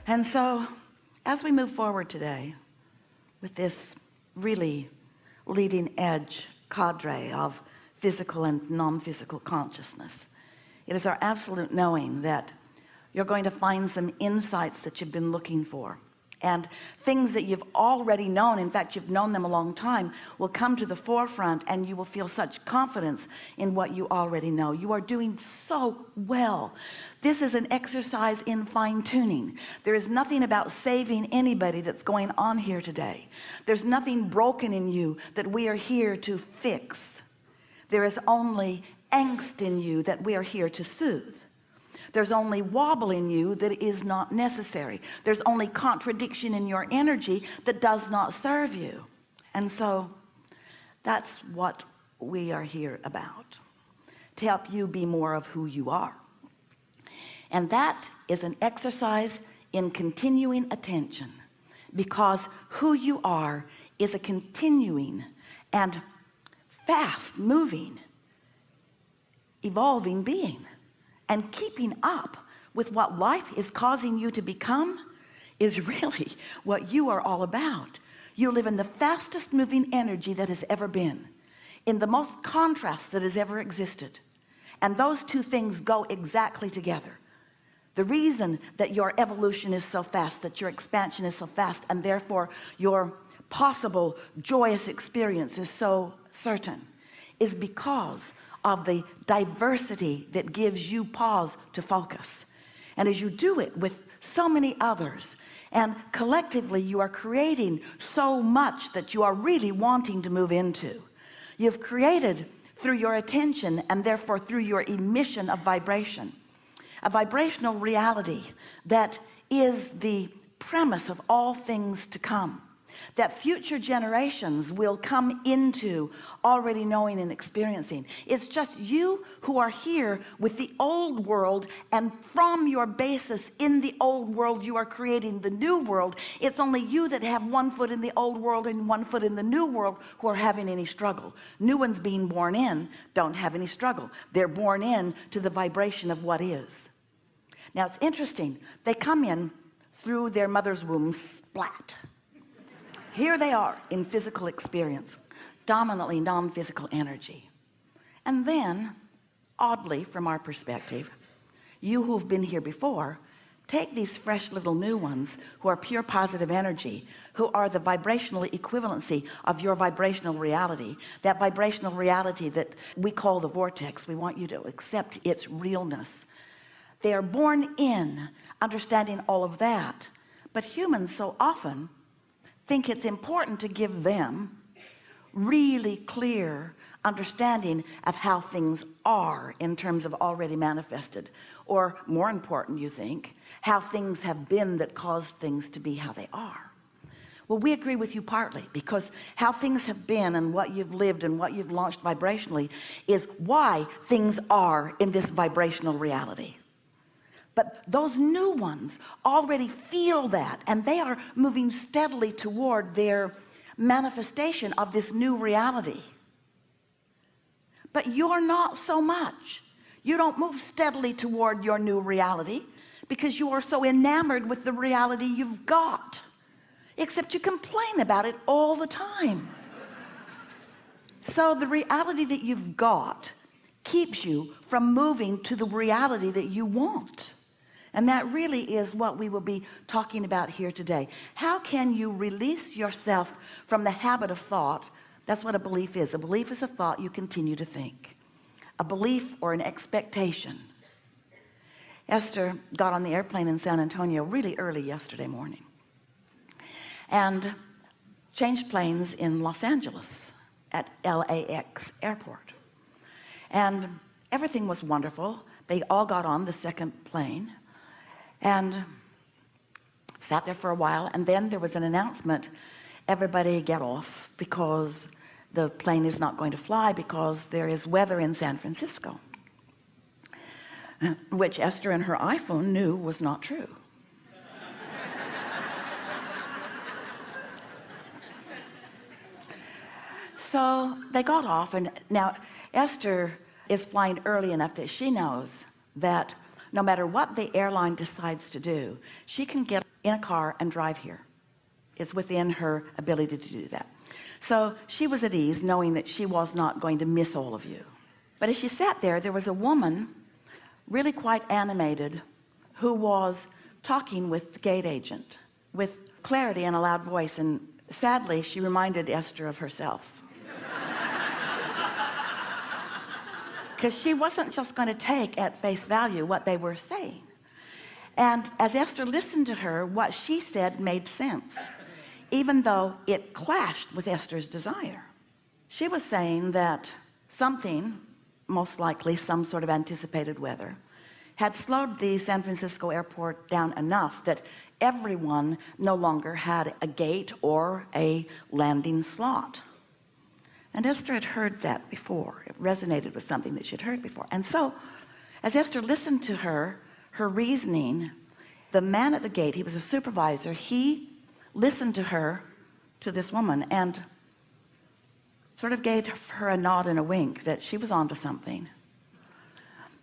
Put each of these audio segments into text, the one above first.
And so as we move forward today with this really leading edge cadre of physical and non-physical consciousness, it is our absolute knowing that you're going to find some insights that you've been looking for, and things that you've already known, in fact you've known them a long time, will come to the forefront, and you will feel such confidence in what you already know. You are doing so well. This is an exercise in fine-tuning. There is nothing about saving anybody that's going on here today. There's nothing broken in you that we are here to fix. There is only angst in you that we are here to soothe. There's only wobble in you that is not necessary. There's only contradiction in your energy that does not serve you. And so that's what we are here about, to help you be more of who you are. And that is an exercise in continuing attention, because who you are is a continuing and fast moving, evolving being. And keeping up with what life is causing you to become is really what you are all about. You live in the fastest moving energy that has ever been, in the most contrast that has ever existed. And those two things go exactly together. The reason that your evolution is so fast, that your expansion is so fast, and therefore your possible joyous experience is so certain, is because of the diversity that gives you pause to focus. And as you do it with so many others, and collectively you are creating so much that you are really wanting to move into. You've created through your attention, and therefore through your emission of vibration, a vibrational reality that is the premise of all things to come, that future generations will come into already knowing and experiencing. It's just you who are here with the old world, and from your basis in the old world you are creating the new world. It's only you that have one foot in the old world and one foot in the new world who are having any struggle. New ones being born in don't have any struggle. They're born in to the vibration of what is. Now it's interesting, they come in through their mother's womb splat. Here they are in physical experience, dominantly non-physical energy. And then, oddly from our perspective, you who've been here before, take these fresh little new ones who are pure positive energy, who are the vibrational equivalency of your vibrational reality, that vibrational reality that we call the vortex. We want you to accept its realness. They are born in understanding all of that, but humans so often think it's important to give them really clear understanding of how things are in terms of already manifested, or more important, you think, how things have been that caused things to be how they are. Well, we agree with you partly, because how things have been and what you've lived and what you've launched vibrationally is why things are in this vibrational reality. But those new ones already feel that, and they are moving steadily toward their manifestation of this new reality. But you're not so much. You don't move steadily toward your new reality because you are so enamored with the reality you've got, except you complain about it all the time. So the reality that you've got keeps you from moving to the reality that you want. And that really is what we will be talking about here today. How can you release yourself from the habit of thought? That's what a belief is. A belief is a thought you continue to think. A belief or an expectation. Esther got on the airplane in San Antonio really early yesterday morning and changed planes in Los Angeles at LAX airport. And everything was wonderful. They all got on the second plane and sat there for a while, and then there was an announcement, everybody get off because the plane is not going to fly because there is weather in San Francisco, which Esther in her iPhone knew was not true. So they got off, and now Esther is flying early enough that she knows that no matter what the airline decides to do, she can get in a car and drive here. It's within her ability to do that. So she was at ease knowing that she was not going to miss all of you. But as she sat there, there was a woman, really quite animated, who was talking with the gate agent with clarity and a loud voice, and sadly she reminded Esther of herself. Because she wasn't just going to take at face value what they were saying. And as Esther listened to her, what she said made sense, even though it clashed with Esther's desire. She was saying that something, most likely some sort of anticipated weather, had slowed the San Francisco airport down enough that everyone no longer had a gate or a landing slot. And Esther had heard that before. It resonated with something that she'd heard before. And so as Esther listened to her reasoning, the man at the gate, he was a supervisor, he listened to her, to this woman, and sort of gave her a nod and a wink that she was onto something.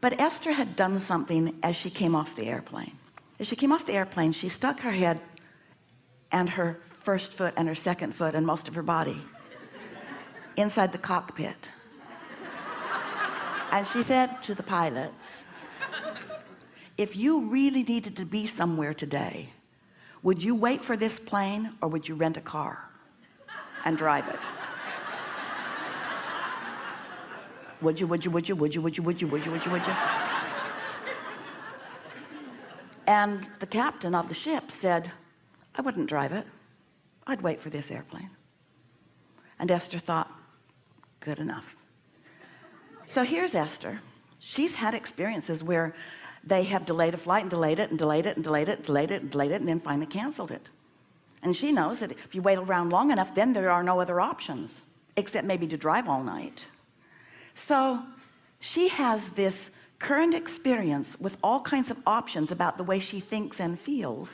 But Esther had done something as she came off the airplane. As she came off the airplane, she stuck her head and her first foot and her second foot and most of her body inside the cockpit. And she said to the pilots, if you really needed to be somewhere today, would you wait for this plane or would you rent a car and drive it? Would you? And the captain of the ship said, I wouldn't drive it. I'd wait for this airplane. And Esther thought, good enough. So here's Esther. She's had experiences where they have delayed a flight and delayed it and delayed it and delayed it and delayed it and delayed it and then finally canceled it. And she knows that if you wait around long enough, then there are no other options except maybe to drive all night. So she has this current experience with all kinds of options about the way she thinks and feels,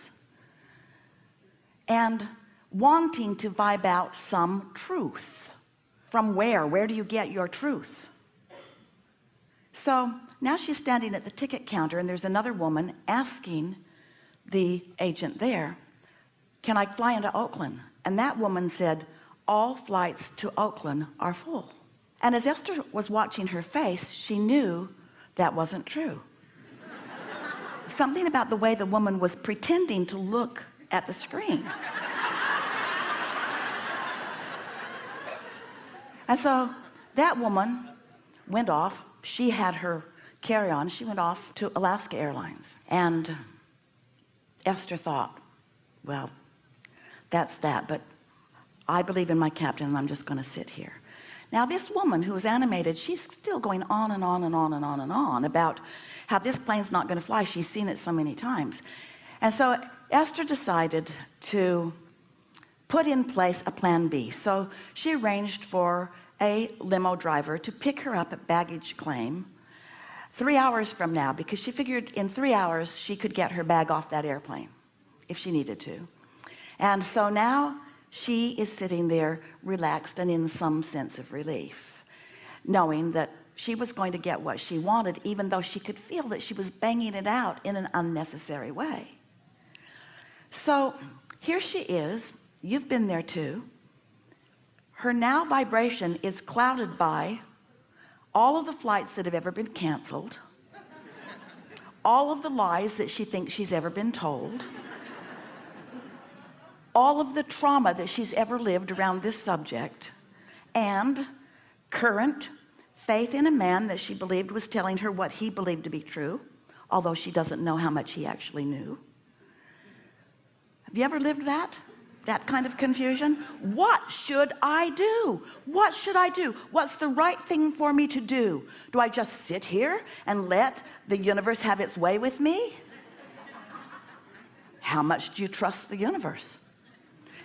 and wanting to vibe out some truth. From where do you get your truth? So now she's standing at the ticket counter, and there's another woman asking the agent there, can I fly into Oakland? And that woman said, all flights to Oakland are full. And as Esther was watching her face, she knew that wasn't true. Something about the way the woman was pretending to look at the screen. And so that woman went off. She had her carry-on. She went off to Alaska Airlines. And Esther thought, well, that's that, but I believe in my captain and I'm just going to sit here. Now this woman who was animated, she's still going on and on and on and on and on about how this plane's not going to fly. She's seen it so many times. And so Esther decided to put in place a plan B. So she arranged for a limo driver to pick her up at baggage claim 3 hours from now, because she figured in 3 hours she could get her bag off that airplane if she needed to. And so now she is sitting there relaxed and in some sense of relief, knowing that she was going to get what she wanted, even though she could feel that she was banging it out in an unnecessary way. So here she is. You've been there too. Her now vibration is clouded by all of the flights that have ever been canceled, all of the lies that she thinks she's ever been told, all of the trauma that she's ever lived around this subject, and current faith in a man that she believed was telling her what he believed to be true, although she doesn't know how much he actually knew. Have you ever lived that kind of confusion? What should I do? What should I do? What's the right thing for me to do? Do I just sit here and let the universe have its way with me? How much do you trust the universe?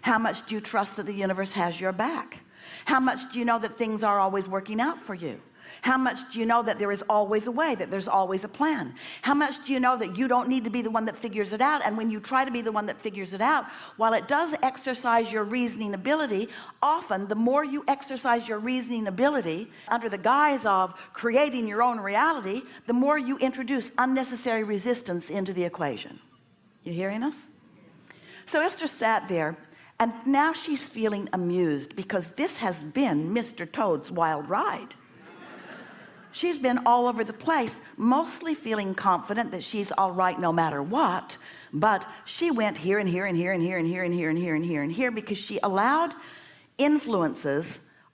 How much do you trust that the universe has your back? How much do you know that things are always working out for you? How much do you know that there is always a way, that there's always a plan? How much do you know that you don't need to be the one that figures it out? And when you try to be the one that figures it out, while it does exercise your reasoning ability, often the more you exercise your reasoning ability under the guise of creating your own reality, the more you introduce unnecessary resistance into the equation. You hearing us? So Esther sat there, and now she's feeling amused because this has been Mr. Toad's wild ride. She's been all over the place, mostly feeling confident that she's all right no matter what, but she went here and here and here and here and here and here and here and here and here because she allowed influences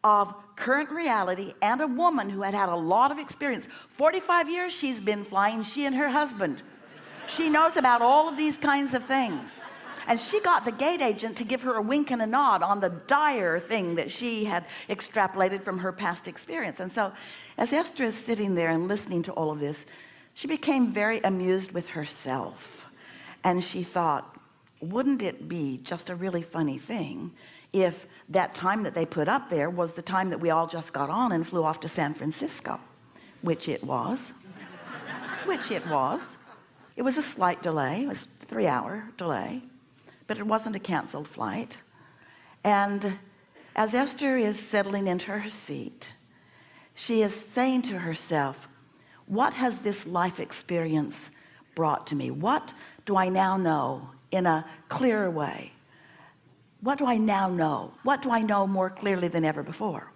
of current reality and a woman who had had a lot of experience. 45 years she's been flying, she and her husband. She knows about all of these kinds of things. And she got the gate agent to give her a wink and a nod on the dire thing that she had extrapolated from her past experience. And so as Esther is sitting there and listening to all of this, she became very amused with herself. And she thought, wouldn't it be just a really funny thing if that time that they put up there was the time that we all just got on and flew off to San Francisco, which it was. It was a slight delay. It was a 3-hour delay. But it wasn't a canceled flight. And as Esther is settling into her seat, she is saying to herself, what has this life experience brought to me? What do I now know in a clearer way? What do I now know? What do I know more clearly than ever before?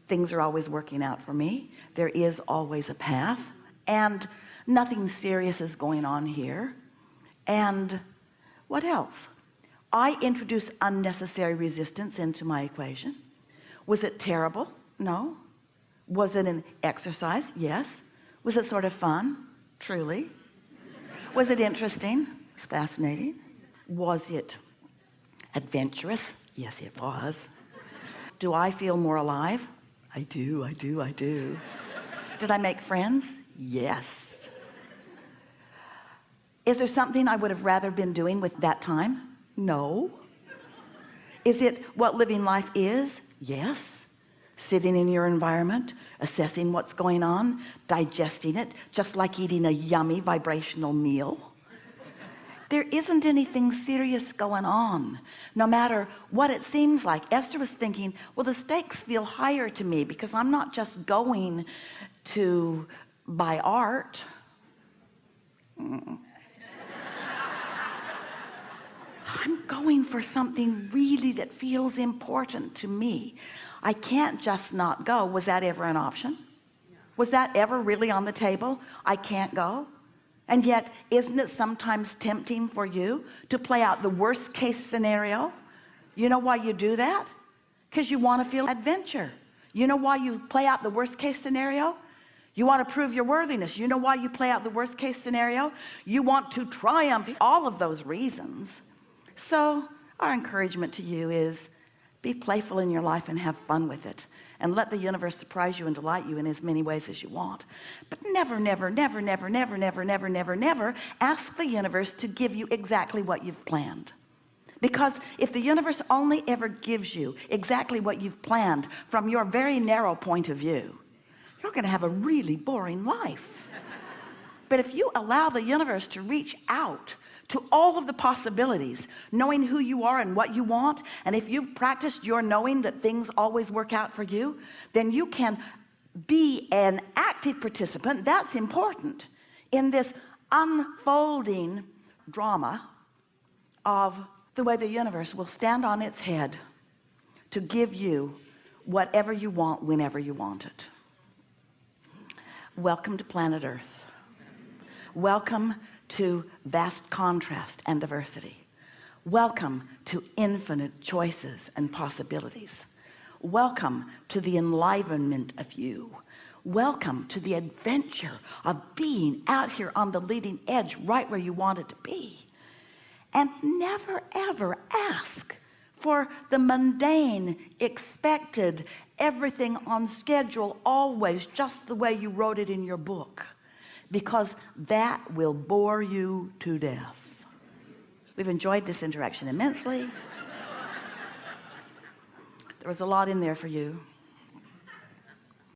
Things are always working out for me. There is always a path, and nothing serious is going on here. And what else? I introduce unnecessary resistance into my equation. Was it terrible? No. Was it an exercise? Yes. Was it sort of fun? Truly. Was it interesting? It's fascinating. Was it adventurous? Yes, it was. Do I feel more alive? I do. Did I make friends? Yes. Is there something I would have rather been doing with that time? No. Is it what living life is? Yes. Sitting in your environment, assessing what's going on, digesting it, just like eating a yummy vibrational meal. There isn't anything serious going on, no matter what it seems like. Esther was thinking, well, the stakes feel higher to me because I'm not just going to buy art. I'm going for something really that feels important to me. I can't just not go. Was that ever an option? Was that ever really on the table? I can't go. And yet, isn't it sometimes tempting for you to play out the worst case scenario? You know why you do that? Because you want to feel adventure. You know why you play out the worst case scenario? You want to prove your worthiness. You know why you play out the worst case scenario? You want to triumph. All of those reasons. So our encouragement to you is be playful in your life and have fun with it, and let the universe surprise you and delight you in as many ways as you want. But never ask the universe to give you exactly what you've planned. Because if the universe only ever gives you exactly what you've planned from your very narrow point of view, you're going to have a really boring life. But if you allow the universe to reach out to all of the possibilities, knowing who you are and what you want, and if you've practiced your knowing that things always work out for you, then you can be an active participant. That's important in this unfolding drama of the way the universe will stand on its head to give you whatever you want whenever you want it. Welcome to planet Earth. Welcome to vast contrast and diversity. Welcome to infinite choices and possibilities. Welcome to the enlivenment of you. Welcome to the adventure of being out here on the leading edge, right where you want it to be. And never ever ask for the mundane, expected, everything on schedule, always just the way you wrote it in your book, because that will bore you to death. We've enjoyed this interaction immensely. There was a lot in there for you.